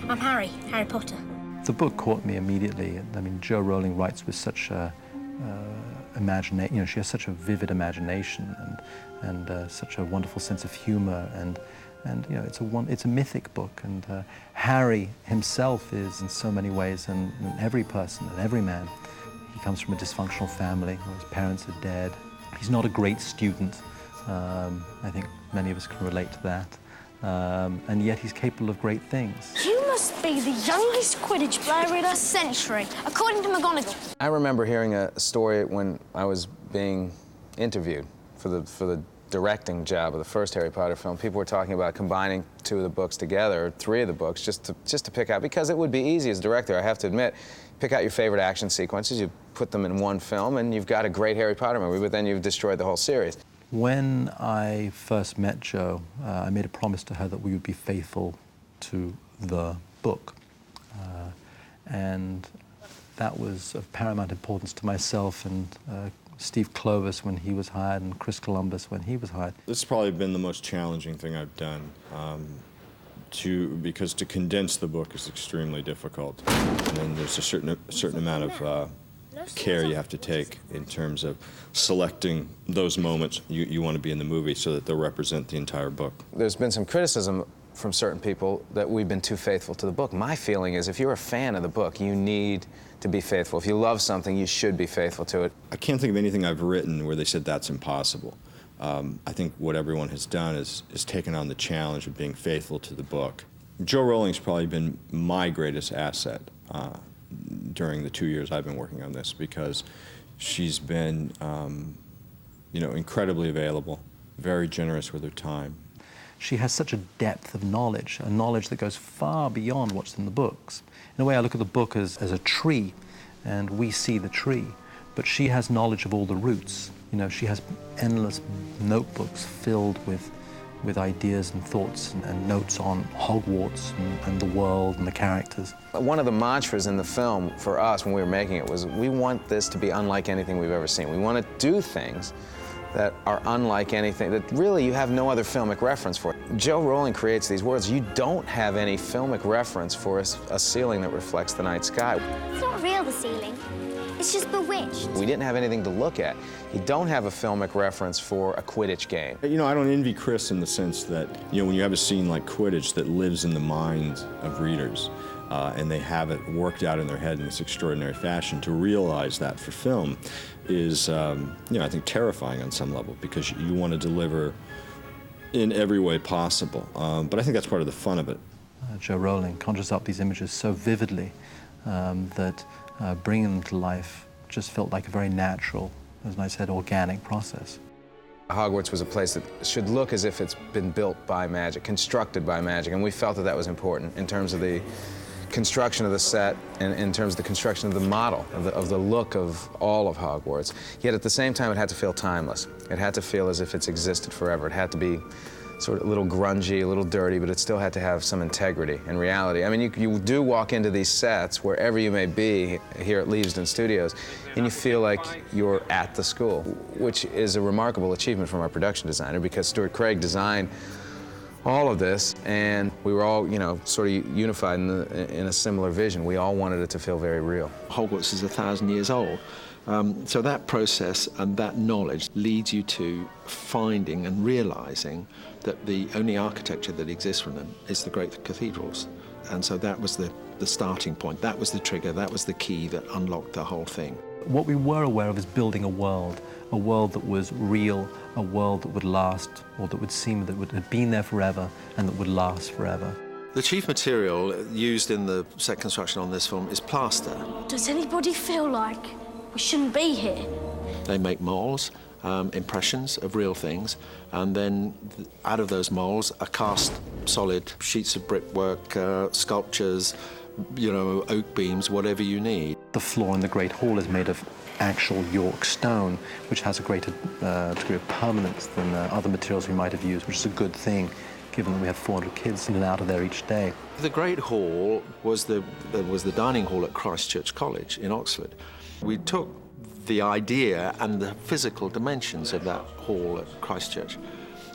I'm Harry Potter. The book caught me immediately. I mean, Jo Rowling writes with such a imagination. You know, she has such a vivid imagination and such a wonderful sense of humor. And you know, it's a mythic book. And Harry himself is, in so many ways, and every person and every man. He comes from a dysfunctional family. His parents are dead. He's not a great student. I think many of us can relate to that. And yet he's capable of great things. You must be the youngest Quidditch player in a century, according to McGonagall. I remember hearing a story when I was being interviewed for the directing job of the first Harry Potter film. People were talking about combining 2 of the books together, or 3 of the books, just to pick out, because it would be easy as a director, I have to admit, pick out your favorite action sequences, you put them in one film, and you've got a great Harry Potter movie, but then you've destroyed the whole series. When I first met Jo, I made a promise to her that we would be faithful to the book. And that was of paramount importance to myself and Steve Clovis when he was hired and Chris Columbus when he was hired. This has probably been the most challenging thing I've done, because to condense the book is extremely difficult. And then there's a certain amount of care you have to take in terms of selecting those moments you want to be in the movie so that they'll represent the entire book. There's been some criticism from certain people that we've been too faithful to the book. My feeling is if you're a fan of the book, you need to be faithful. If you love something, you should be faithful to it. I can't think of anything I've written where they said that's impossible. I think what everyone has done is taken on the challenge of being faithful to the book. Jo Rowling's probably been my greatest asset during the 2 years I've been working on this, because she's been, you know, incredibly available, very generous with her time. She has such a depth of knowledge, a knowledge that goes far beyond what's in the books. In a way, I look at the book as a tree, and we see the tree, but she has knowledge of all the roots. You know, she has endless notebooks filled with ideas and thoughts and notes on Hogwarts and the world and the characters. One of the mantras in the film for us when we were making it was, we want this to be unlike anything we've ever seen. We want to do things that are unlike anything, that really you have no other filmic reference for. Jo Rowling creates these worlds. You don't have any filmic reference for a ceiling that reflects the night sky. It's not real, the ceiling. It's just bewitched. We didn't have anything to look at. You don't have a filmic reference for a Quidditch game. You know, I don't envy Chris in the sense that, you know, when you have a scene like Quidditch that lives in the minds of readers, and they have it worked out in their head in this extraordinary fashion, to realize that for film is, you know, I think terrifying on some level, because you want to deliver in every way possible. But I think that's part of the fun of it. Jo Rowling conjures up these images so vividly that bringing them to life just felt like a very natural, as I said, organic process. Hogwarts was a place that should look as if it's been built by magic, constructed by magic, and we felt that that was important in terms of the construction of the set and in terms of the construction of the model, of the look of all of Hogwarts. Yet at the same time, it had to feel timeless. It had to feel as if it's existed forever. It had to be sort of a little grungy, a little dirty, but it still had to have some integrity and reality. I mean, you do walk into these sets, wherever you may be, here at Leavesden Studios, and you feel like you're at the school, which is a remarkable achievement from our production designer, because Stuart Craig designed all of this, and we were all, you know, sort of unified in a similar vision. We all wanted it to feel very real. Hogwarts is 1,000 years old. So that process and that knowledge leads you to finding and realizing that the only architecture that exists from them is the great cathedrals. And so that was the starting point. That was the trigger. That was the key that unlocked the whole thing. What we were aware of is building a world that was real, a world that would last, or that would seem that would have been there forever and that would last forever. The chief material used in the set construction on this film is plaster. Does anybody feel like we shouldn't be here? They make molds, impressions of real things, and then out of those molds are cast solid sheets of brickwork, sculptures, you know, oak beams, whatever you need. The floor in the Great Hall is made of actual York stone, which has a greater degree of permanence than other materials we might have used, which is a good thing, given that we have 400 kids in and out of there each day. The Great Hall was the dining hall at Christ Church College in Oxford. We took the idea and the physical dimensions of that hall at Christchurch.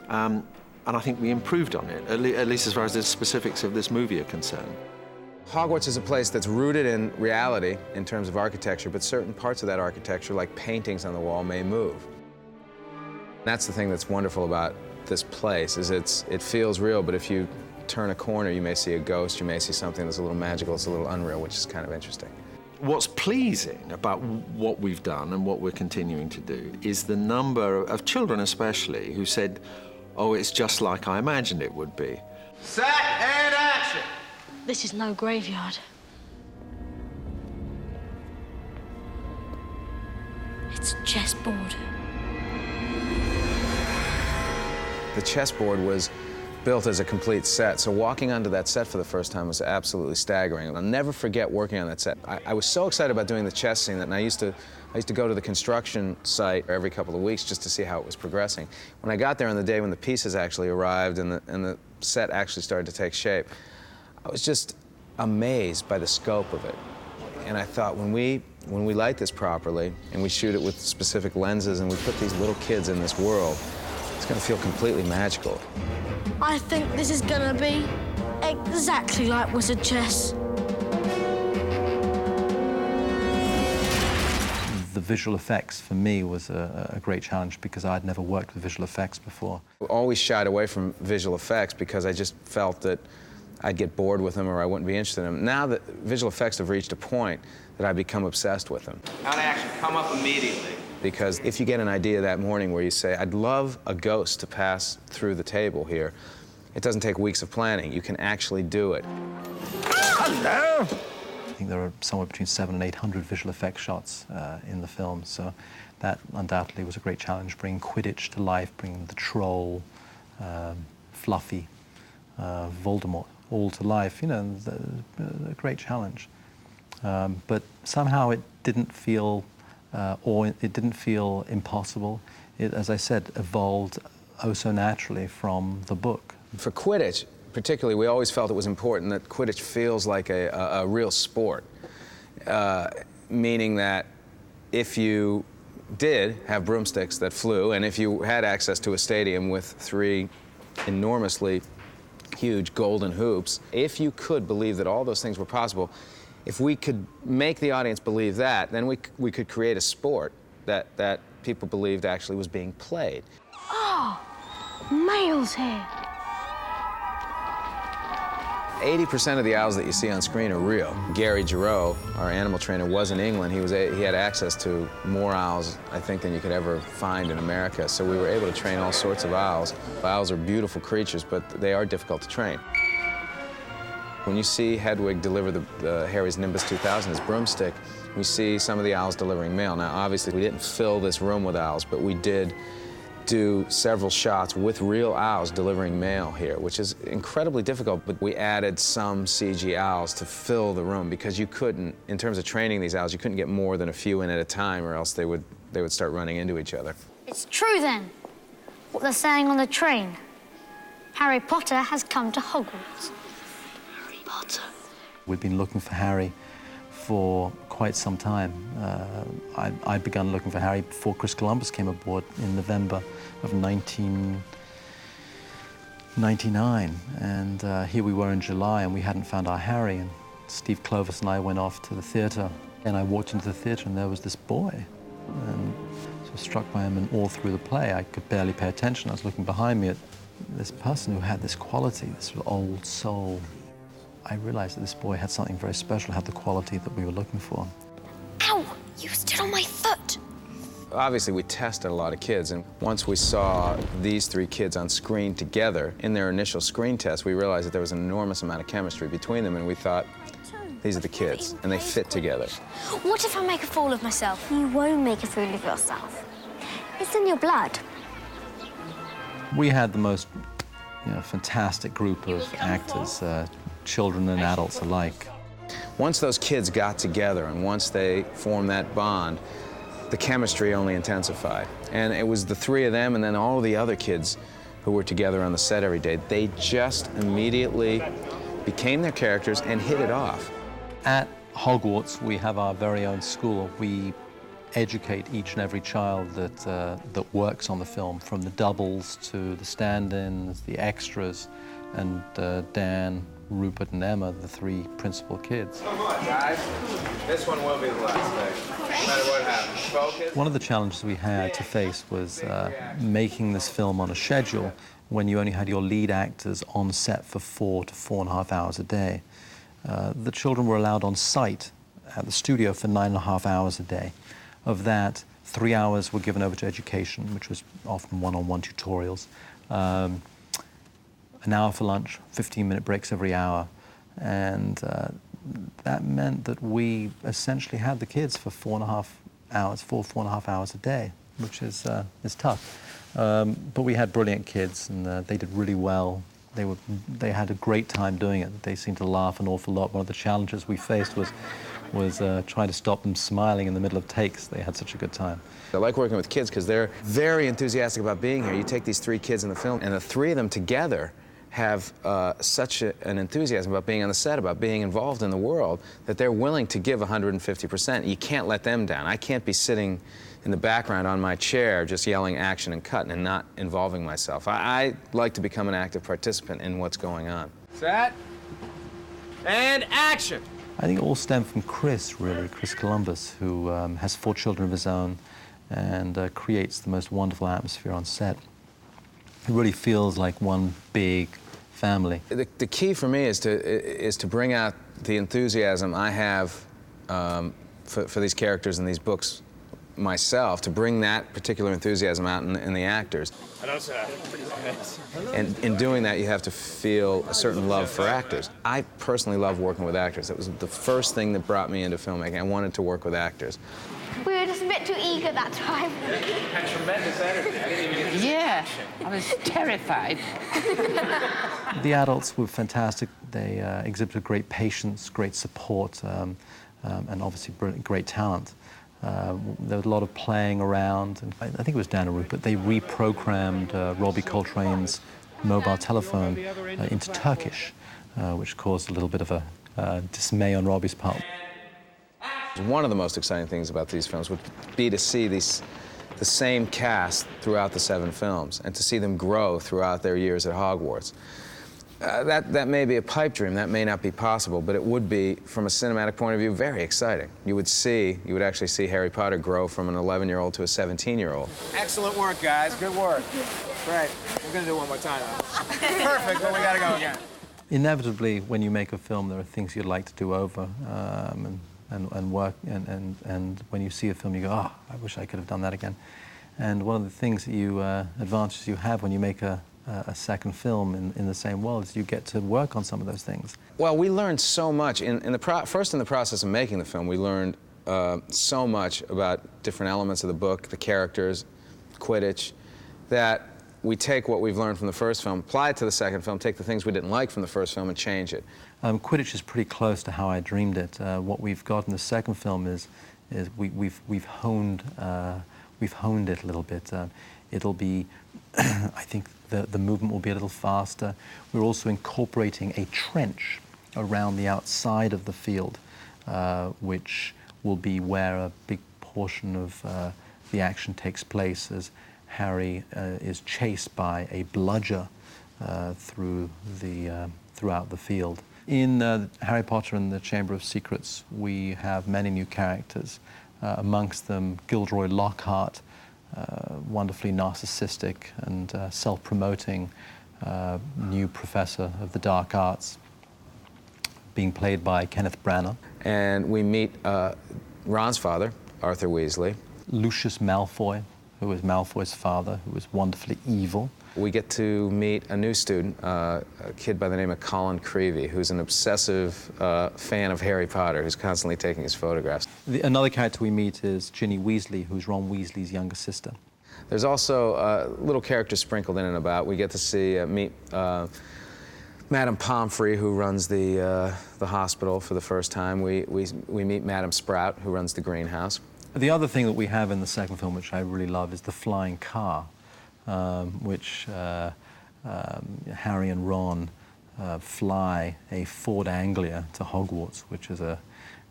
And I think we improved on it, at least as far as the specifics of this movie are concerned. Hogwarts is a place that's rooted in reality in terms of architecture, but certain parts of that architecture, like paintings on the wall, may move. That's the thing that's wonderful about this place, is it feels real, but if you turn a corner, you may see a ghost, you may see something that's a little magical, it's a little unreal, which is kind of interesting. What's pleasing about what we've done and what we're continuing to do is the number of children especially who said, oh, it's just like I imagined it would be. Set and action! This is no graveyard. It's a chessboard. The chessboard was built as a complete set, so walking onto that set for the first time was absolutely staggering. And I'll never forget working on that set. I was so excited about doing the chess scene that I used to go to the construction site every couple of weeks just to see how it was progressing. When I got there on the day when the pieces actually arrived and the set actually started to take shape, I was just amazed by the scope of it. And I thought, when we light this properly and we shoot it with specific lenses and we put these little kids in this world, it's going to feel completely magical. I think this is gonna be exactly like wizard chess. The visual effects for me was a great challenge because I'd never worked with visual effects before. I always shied away from visual effects because I just felt that I'd get bored with them or I wouldn't be interested in them. Now that visual effects have reached a point that I've become obsessed with them. Count action, come up immediately. Because if you get an idea that morning where you say, I'd love a ghost to pass through the table here, it doesn't take weeks of planning. You can actually do it. Hello! I think there are somewhere between 700 and 800 visual effects shots in the film, so that undoubtedly was a great challenge, bringing Quidditch to life, bringing the troll, Fluffy, Voldemort, all to life, you know, a great challenge. But somehow it didn't feel it didn't feel impossible. It, as I said, evolved oh so naturally from the book. For Quidditch, particularly, we always felt it was important that Quidditch feels like a real sport, meaning that if you did have broomsticks that flew, and if you had access to a stadium with 3 enormously huge golden hoops, if you could believe that all those things were possible, if we could make the audience believe that, then we could create a sport that people believed actually was being played. Oh, Mail's here. 80% of the owls that you see on screen are real. Gary Giroux, our animal trainer, was in England. He had access to more owls, I think, than you could ever find in America. So we were able to train all sorts of owls. Owls are beautiful creatures, but they are difficult to train. When you see Hedwig deliver the Harry's Nimbus 2000, his broomstick, we see some of the owls delivering mail. Now, obviously, we didn't fill this room with owls, but we did do several shots with real owls delivering mail here, which is incredibly difficult, but we added some CG owls to fill the room because you couldn't, in terms of training these owls, you couldn't get more than a few in at a time or else they would start running into each other. It's true then, what they're saying on the train. Harry Potter has come to Hogwarts. Harry Potter. We'd been looking for Harry for quite some time. I'd begun looking for Harry before Chris Columbus came aboard in November of 1999. And here we were in July and we hadn't found our Harry. And Steve Clovis and I went off to the theatre. And I walked into the theatre and there was this boy. And so struck by him, and all through the play I could barely pay attention. I was looking behind me at this person who had this quality, this sort of old soul. I realized that this boy had something very special, had the quality that we were looking for. Ow! You stood on my foot! Obviously, we tested a lot of kids, and once we saw these 3 kids on screen together in their initial screen test, we realized that there was an enormous amount of chemistry between them, and we thought, these are the kids, and they fit together. What if I make a fool of myself? You won't make a fool of yourself. It's in your blood. We had the most fantastic group of actors, children and adults alike. Once those kids got together and once they formed that bond, the chemistry only intensified. And it was the 3 of them and then all the other kids who were together on the set every day. They just immediately became their characters and hit it off. At Hogwarts, we have our very own school. We educate each and every child that works on the film, from the doubles to the stand-ins, the extras, and Dan, Rupert, and Emma, the three principal kids. Come on, guys. This one will be the last day. No matter what happens. Focus. One of the challenges we had to face was making this film on a schedule when you only had your lead actors on set for 4 to 4.5 hours a day. The children were allowed on site at the studio for 9.5 hours a day. Of that, 3 hours were given over to education, which was often one-on-one tutorials. An hour for lunch, 15-minute breaks every hour. And that meant that we essentially had the kids for 4.5 hours a day, which is tough. But we had brilliant kids, and they did really well. They had a great time doing it. They seemed to laugh an awful lot. One of the challenges we faced was trying to stop them smiling in the middle of takes. They had such a good time. I like working with kids because they're very enthusiastic about being here. You take these 3 kids in the film, and the 3 of them together have such an enthusiasm about being on the set, about being involved in the world, that they're willing to give 150%. You can't let them down. I can't be sitting in the background on my chair just yelling action and cut and not involving myself. I like to become an active participant in what's going on. Set. And action. I think it all stemmed from Chris, really, Chris Columbus, who has 4 children of his own and creates the most wonderful atmosphere on set. It really feels like one big family. The key for me is to bring out the enthusiasm I have for these characters in these books myself, to bring that particular enthusiasm out in the actors. And in doing that, you have to feel a certain love for actors. I personally love working with actors. That was the first thing that brought me into filmmaking. I wanted to work with actors. We were just a bit too eager that time. Had tremendous energy. I didn't even get to Yeah, I was terrified. The adults were fantastic. They exhibited great patience, great support, and obviously great talent. There was a lot of playing around. And I think it was Dan and Rupert. They reprogrammed Robbie Coltrane's mobile telephone into Turkish, which caused a little bit of a dismay on Robbie's part. One of the most exciting things about these films would be to see the same cast throughout the 7 films and to see them grow throughout their years at Hogwarts. That may be a pipe dream, that may not be possible, but it would be, from a cinematic point of view, very exciting. You would actually see Harry Potter grow from an 11-year-old to a 17-year-old. Excellent work, guys. Good work. Great. We're going to do it one more time, though. Perfect, but we got to go again. Inevitably, when you make a film, there are things you'd like to do over and work, and when you see a film, you go, oh, I wish I could have done that again. And one of the things that advantages you have when you make a second film in the same world is you get to work on some of those things. Well, we learned so much. First, in the process of making the film, we learned so much about different elements of the book, the characters, Quidditch, that we take what we've learned from the first film, apply it to the second film, take the things we didn't like from the first film and change it. Quidditch is pretty close to how I dreamed it. What we've got in the second film is we've honed it a little bit. It'll be, I think the movement will be a little faster. We're also incorporating a trench around the outside of the field, which will be where a big portion of the action takes place as Harry is chased by a bludger throughout the field. In Harry Potter and the Chamber of Secrets, we have many new characters, amongst them Gilderoy Lockhart, wonderfully narcissistic and self-promoting new professor of the dark arts, being played by Kenneth Branagh. And we meet Ron's father, Arthur Weasley. Lucius Malfoy, who was Malfoy's father, who was wonderfully evil. We get to meet a new student, a kid by the name of Colin Creevey, who's an obsessive fan of Harry Potter, who's constantly taking his photographs. Another character we meet is Ginny Weasley, who's Ron Weasley's younger sister. There's also little characters sprinkled in and about. We get to meet Madame Pomfrey, who runs the hospital for the first time. We meet Madame Sprout, who runs the greenhouse. The other thing that we have in the second film, which I really love, is the flying car, which Harry and Ron fly a Ford Anglia to Hogwarts, which is a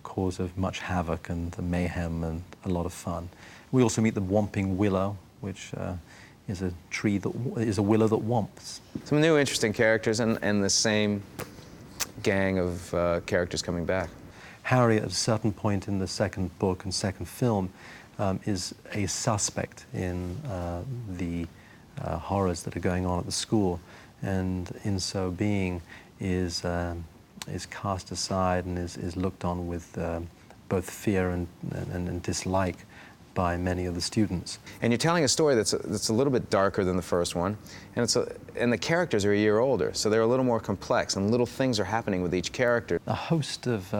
cause of much havoc and mayhem and a lot of fun. We also meet the whomping willow, which is a tree that is a willow that whomps. Some new interesting characters and the same gang of characters coming back. Harry, at a certain point in the second book and second film, is a suspect in the horrors that are going on at the school, and in so being is cast aside and is looked on with both fear and dislike by many of the students. And you're telling a story that's a little bit darker than the first one, and and the characters are a year older, so they're a little more complex, and little things are happening with each character. A host of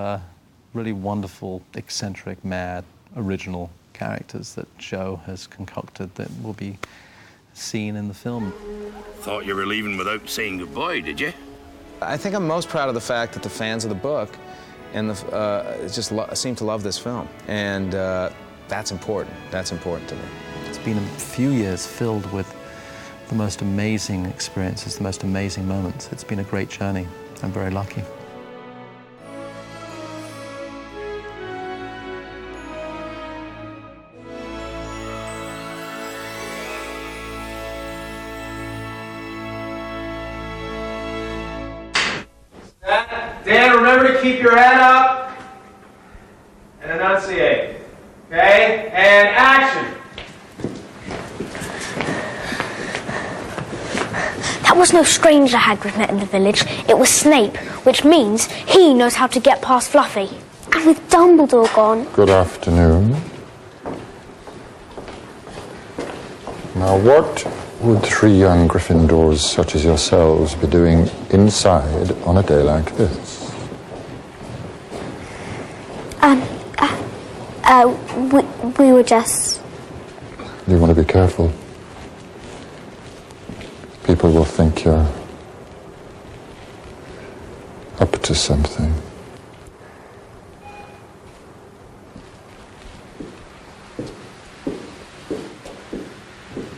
really wonderful, eccentric, mad, original characters that Joe has concocted that will be seen in the film. Thought you were leaving without saying goodbye, did you? I think I'm most proud of the fact that the fans of the book and just seem to love this film, and that's important. That's important to me. It's been a few years filled with the most amazing experiences, the most amazing moments. It's been a great journey. I'm very lucky. Dan, remember to keep your head up and enunciate. Okay? And action. That was no stranger Hagrid met in the village. It was Snape, which means he knows how to get past Fluffy. And with Dumbledore gone. Good afternoon. Now, what would 3 young Gryffindors such as yourselves be doing inside on a day like this? We were just... You want to be careful. People will think you're up to something.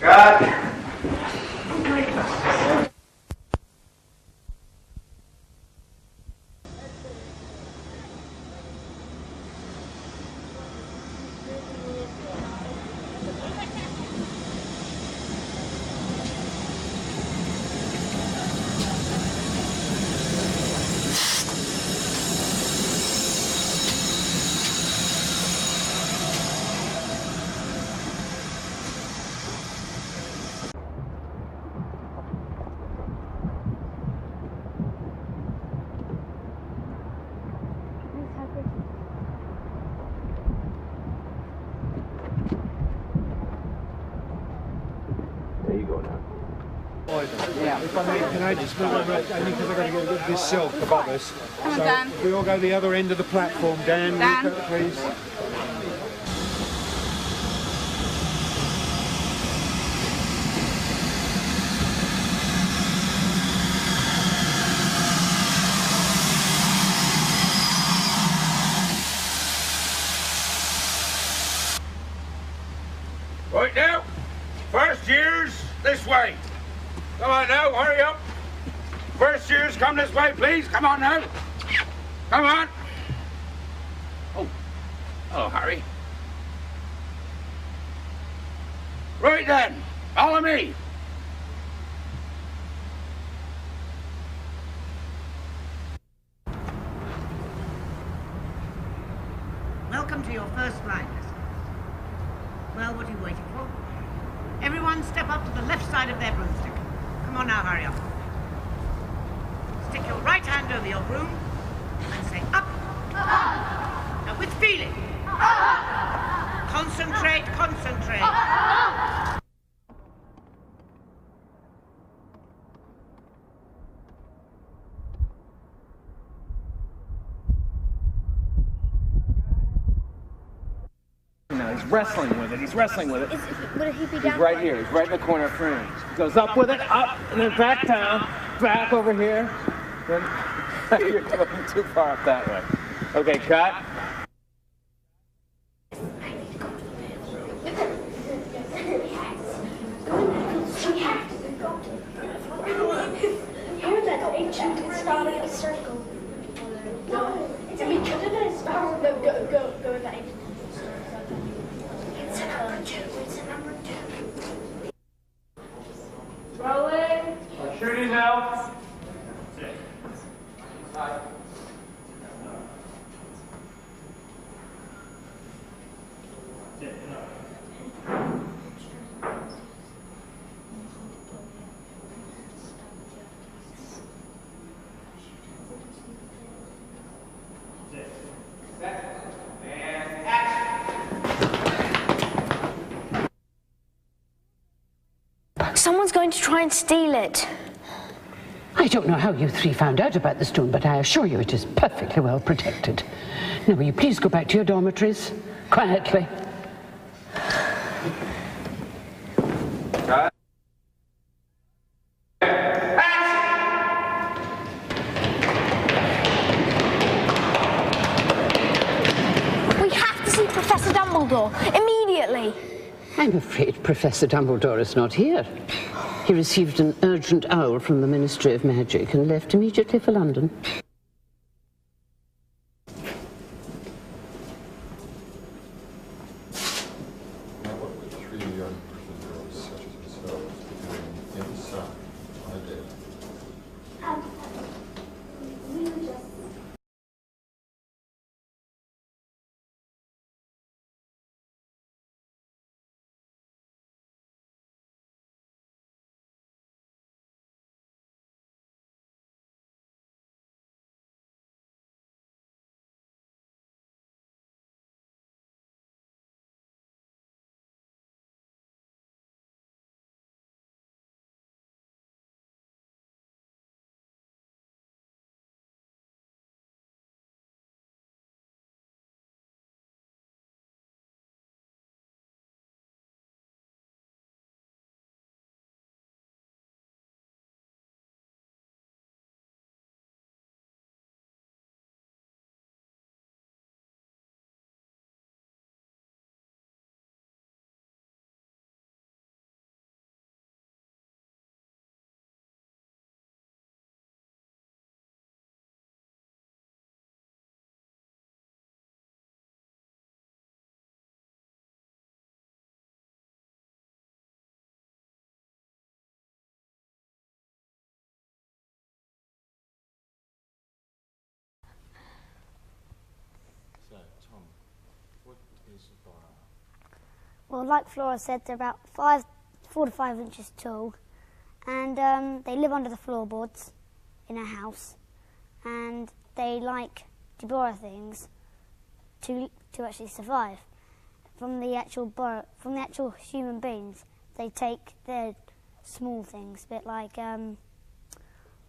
Cut. Can I just only because I've got to get this silk above us. Come on, so Dan. we all go to the other end of the platform. Dan, Dan. please. Right now, first years this way. Come on now, hurry up. First years, come this way, please. Come on now. Come on. Oh, hello, Harry. Right then, follow me. Welcome to your first flying lesson. Well, what are you waiting for? Everyone step up to the left side of their broomstick. Come on now, hurry up. Stick your right hand over your broom and say up. Now with feeling. Concentrate, concentrate. No, he's wrestling with it. He's wrestling with it. Would he be He's down? right here. He's right in the corner of frame. He goes up with it, up, and then back down, back over here. Then you're going too far up that way. Okay, cut. It's starting a circle. No, it's because of the sparrow that Shooting now. Someone's going to try and steal it. I don't know how you three found out about the stone, but I assure you it is perfectly well protected. Now, will you please go back to your dormitories? Quietly. We have to see Professor Dumbledore immediately. I'm afraid Professor Dumbledore is not here. He received an urgent owl from the Ministry of Magic and left immediately for London. Well, like Flora said, they're about 4 to 5 inches tall, and they live under the floorboards in a house, and they like to borrow things to actually survive. From the actual human beings, they take their small things, a bit like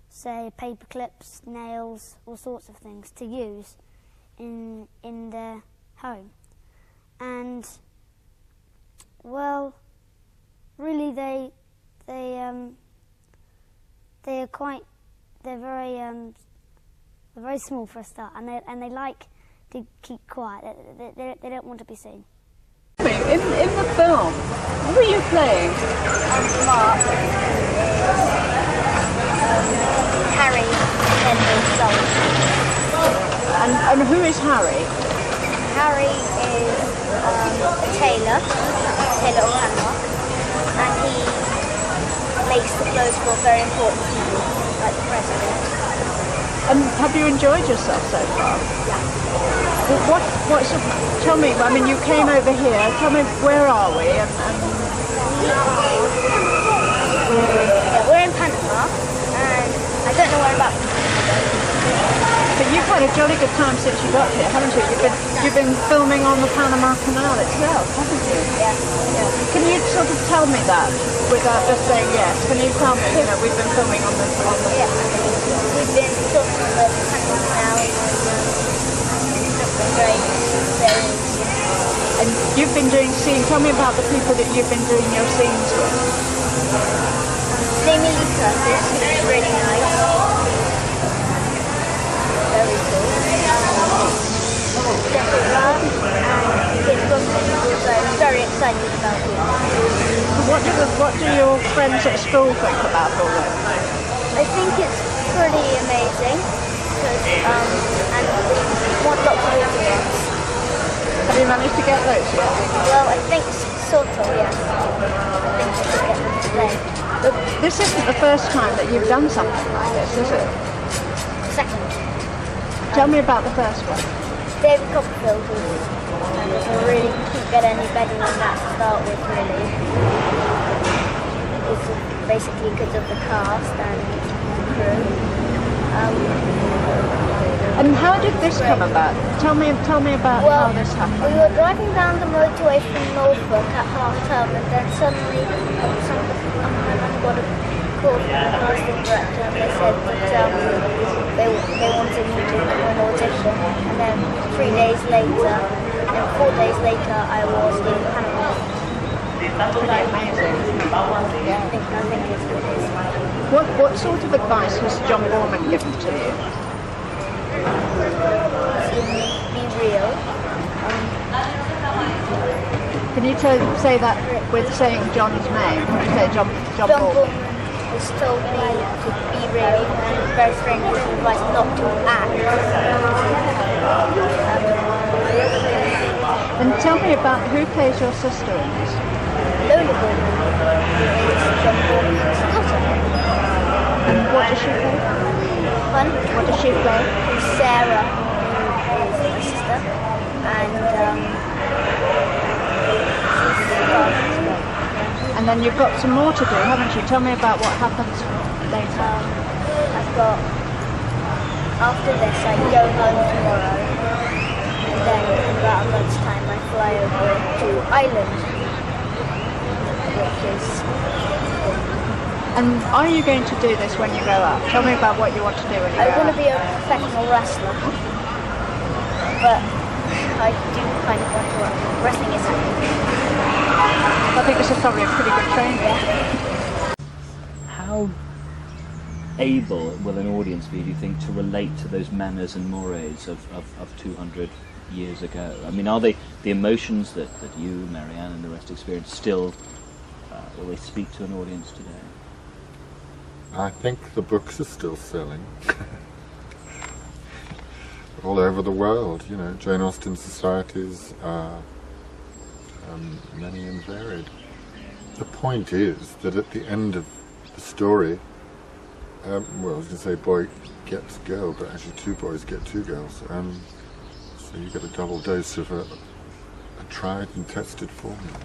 say paper clips, nails, all sorts of things to use in their home. And well, really, they're very small for a start, and they like to keep quiet. They don't want to be seen. In the film, who are you playing? Mark. Harry, Henry's son. And who is Harry? Harry is a tailor of Panama, and he makes the clothes for very important people, like the president. And have you enjoyed yourself so far? Yeah. Well, tell me, I mean, you came over here, tell me, where are we? Yeah, we're in Panama, and I don't know where about. But you've had a jolly good time since you got here, haven't you? You've been filming on the Panama Canal itself, haven't you? Yeah. Can you sort of tell me that without just saying yes? Can you tell me, we've been filming on the Yeah. We've been filming on the Panama Canal, it's been great. And you've been doing scenes. Tell me about the people that you've been doing your scenes with. Jamie Lee Curtis, who's really nice. Very cool. Deborah and Kit Brooklyn, who's very excited about it. What do your friends at school think about all that? I think it's pretty amazing, because and we want lots of autographs. Have you managed to get those yet? Well, I think sort of, yes. I think we should get them today. This isn't the first time that you've done something like this, is it? Second. Tell me about the first one. David Copperfield was really couldn't get any better than that to start with, really. It's basically because of the cast and the crew. And how did this come about? Tell me about how this happened. We were driving down the motorway from Norfolk at half term, and then suddenly my mum got a call from the casting director, and they said that they wanted me to do an audition. And then 3 days later, and 4 days later, I was in Panama. Pretty amazing. Yeah, I think it's good. What sort of advice has John Borman given to you? Be real. Can you say that with saying John's name? Say John Borman has told me to be real, and very strange advice not to act. And tell me about who plays your sister in this? Lola Borman is John Borman's daughter. And what does she play? Fun. What does she play? Sarah, who is my sister, and then you've got some more to do, haven't you? Tell me about what happens later. After this I go home tomorrow, and then about lunchtime I fly over to Ireland, which is... And are you going to do this when you grow up? Tell me about what you want to do when you grow up. I want to be a professional wrestler, but I do kind of want to work. Wrestling is happening. I think this is probably a pretty good training. How able will an audience be, do you think, to relate to those manners and mores of 200 years ago? I mean, are they the emotions that you, Marianne, and the rest experience still, will they speak to an audience today? I think the books are still selling. All over the world, you know, Jane Austen societies are many and varied. The point is that at the end of the story, well, I was going to say boy gets girl, but actually 2 boys get 2 girls. So you get a double dose of a tried and tested formula.